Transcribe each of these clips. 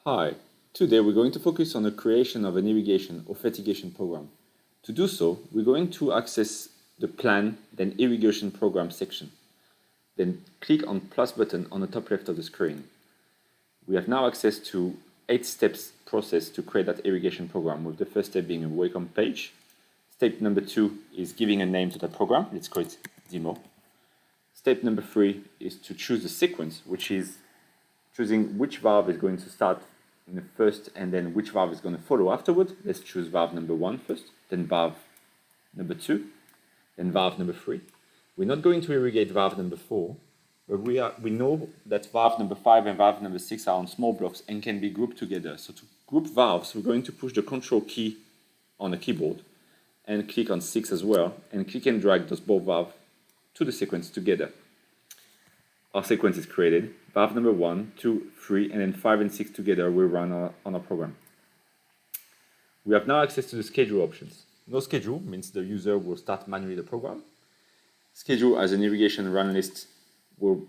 Hi, today we're going to focus on the creation of an irrigation or fertigation program. To do so, we're going to access the Plan, then Irrigation Program section. Then click on plus button on the top left of the screen. We have now access to 8 steps process to create that irrigation program, with the first step being a welcome page. Step number 2 is giving a name to the program. Let's call it demo. Step number 3 is to choose the sequence, which is choosing which valve is going to start in the first and then which valve is going to follow afterward. Let's choose valve number 1 first, then valve number 2, then valve number 3. We're not going to irrigate valve number 4, but we know that valve number 5 and valve number 6 are on small blocks and can be grouped together. So to group valves, we're going to push the control key on the keyboard and click on 6 as well, and click and drag those both valves to the sequence together. Our sequence is created. Valve number 1, 2, 3, and then 5 and 6 together will run on our program. We have now access to the schedule options. No schedule means the user will start manually the program. Schedule as an irrigation run list will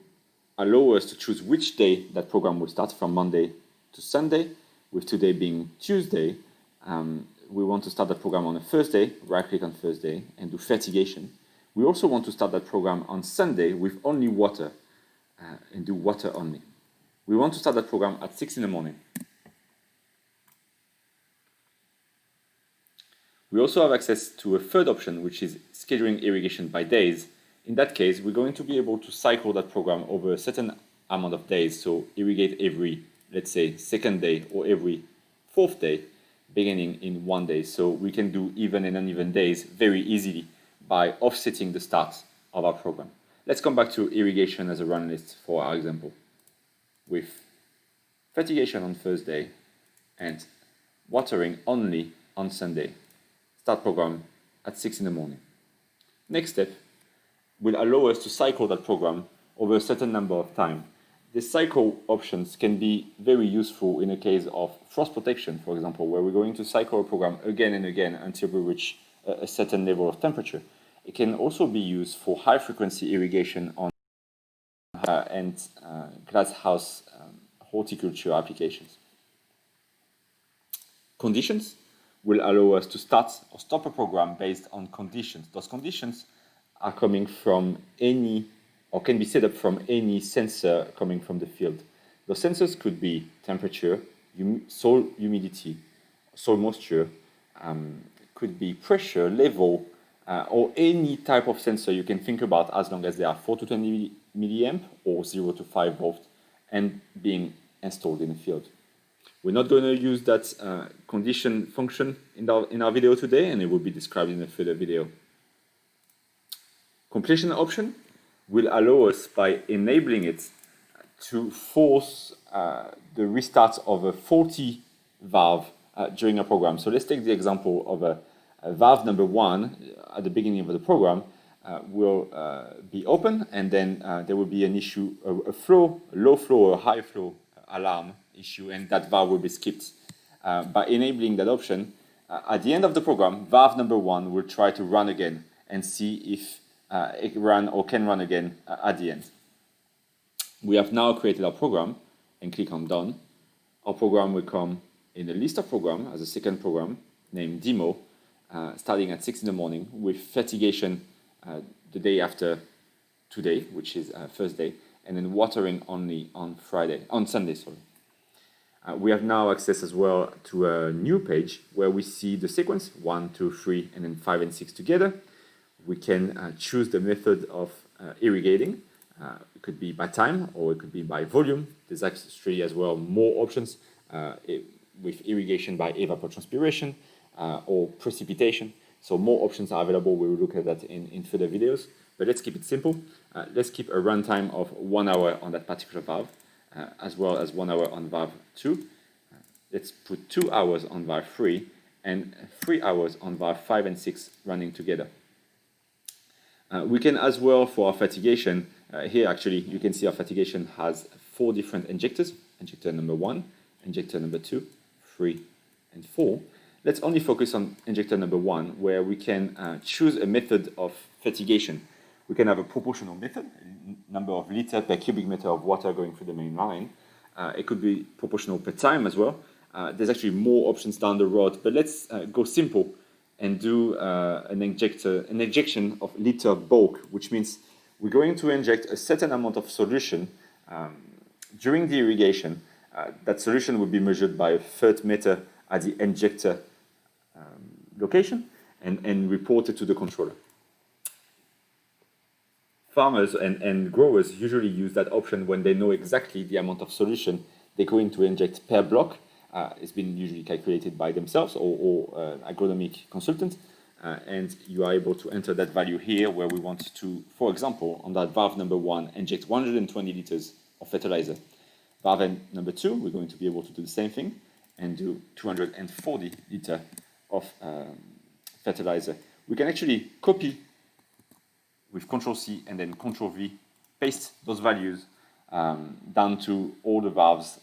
allow us to choose which day that program will start, from Monday to Sunday, with today being Tuesday. We want to start that program on a Thursday, right-click on Thursday, and do fertigation. We also want to start that program on Sunday with only water, and do water only. We want to start that program at 6 in the morning. We also have access to a third option, which is scheduling irrigation by days. In that case, we're going to be able to cycle that program over a certain amount of days, so irrigate every, let's say, second day or every fourth day, beginning in one day. So we can do even and uneven days very easily by offsetting the start of our program. Let's come back to irrigation as a run list for our example, with fertigation on Thursday and watering only on Sunday. Start program at 6 in the morning. Next step will allow us to cycle that program over a certain number of time. The cycle options can be very useful in a case of frost protection, for example, where we're going to cycle a program again and again until we reach a certain level of temperature. It can also be used for high-frequency irrigation on and glasshouse horticulture applications. Conditions will allow us to start or stop a program based on conditions. Those conditions are coming from any, or can be set up from any sensor coming from the field. Those sensors could be temperature, soil humidity, soil moisture, could be pressure, level, or any type of sensor you can think about, as long as they are 4 to 20 milliamp or 0 to 5 volts and being installed in the field. We're not going to use that condition function in our video today, and it will be described in a further video. Completion option will allow us, by enabling it, to force the restart of a faulty valve during a program. So let's take the example of a valve number 1 at the beginning of the program will be open, and then there will be an issue, a low flow or high flow alarm issue, and that valve will be skipped. By enabling that option, at the end of the program, valve number 1 will try to run again and see if it can run again at the end. We have now created our program and click on Done. Our program will come in a list of programs as a second program named Demo, starting at 6 in the morning, with fertigation the day after today, which is Thursday, and then watering only on Sunday. We have now access as well to a new page where we see the sequence 1, 2, 3, and then 5 and 6 together. We can choose the method of irrigating. It could be by time or it could be by volume. There's actually as well more options with irrigation by evapotranspiration or precipitation. So more options are available. We will look at that in further videos. But let's keep it simple. Let's keep a runtime of 1 hour on that particular valve, as well as 1 hour on valve 2. Let's put 2 hours on valve 3 and 3 hours on valve 5 and 6 running together. We can as well, for our fertigation, here actually you can see our fertigation has 4 different injectors. Injector number 1, injector number 2, 3, and 4. Let's only focus on injector number 1, where we can choose a method of fertigation. We can have a proportional method, number of liters per cubic meter of water going through the main line, It could be proportional per time as well. There's actually more options down the road, but let's go simple and do an injection of liter bulk, which means we're going to inject a certain amount of solution during the irrigation. That solution will be measured by a fert meter at the injector location and reported to the controller. Farmers and growers usually use that option when they know exactly the amount of solution they're going to inject per block. It's been usually calculated by themselves or agronomic consultant, and you are able to enter that value here where we want to, for example, on that valve number 1, inject 120 liters of fertilizer. Valve number 2, we're going to be able to do the same thing and do 240 liters of fertilizer. We can actually copy with Ctrl-C and then Ctrl-V, paste those values down to all the valves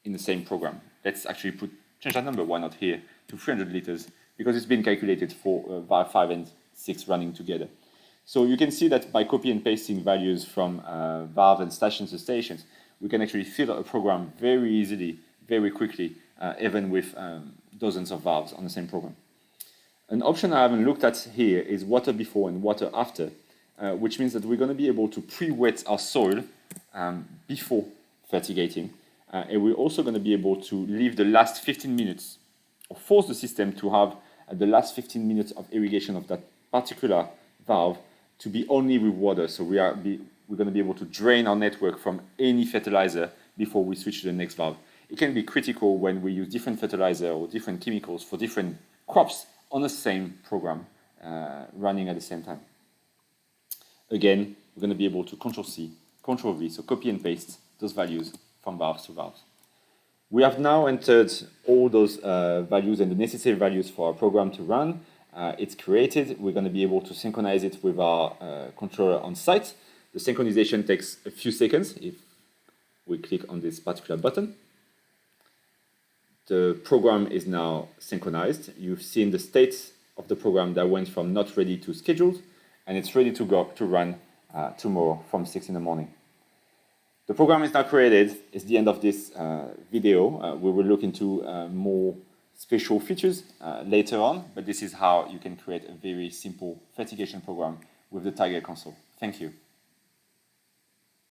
in the same program. Let's actually change that number, why not here, to 300 liters, because it's been calculated for valve 5 and 6 running together. So you can see that by copy and pasting values from valve and stations to stations, we can actually fill a program very easily, very quickly, even with dozens of valves on the same program. An option I haven't looked at here is water before and water after, which means that we're going to be able to pre-wet our soil before fertigating. And we're also going to be able to leave the last 15 minutes, or force the system to have the last 15 minutes of irrigation of that particular valve to be only with water. So we're going to be able to drain our network from any fertilizer before we switch to the next valve. It can be critical when we use different fertilizer or different chemicals for different crops on the same program running at the same time. Again, we're going to be able to Ctrl-C, Ctrl-V, so copy and paste those values from valves to valves. We have now entered all those values and the necessary values for our program to run. It's created. We're going to be able to synchronize it with our controller on site. The synchronization takes a few seconds if we click on this particular button. The program is now synchronized. You've seen the state of the program that went from not ready to scheduled, and it's ready to go to run tomorrow from 6 in the morning. The program is now created. It's the end of this video. We will look into more special features later on, but this is how you can create a very simple fertigation program with the Talgil Console. Thank you.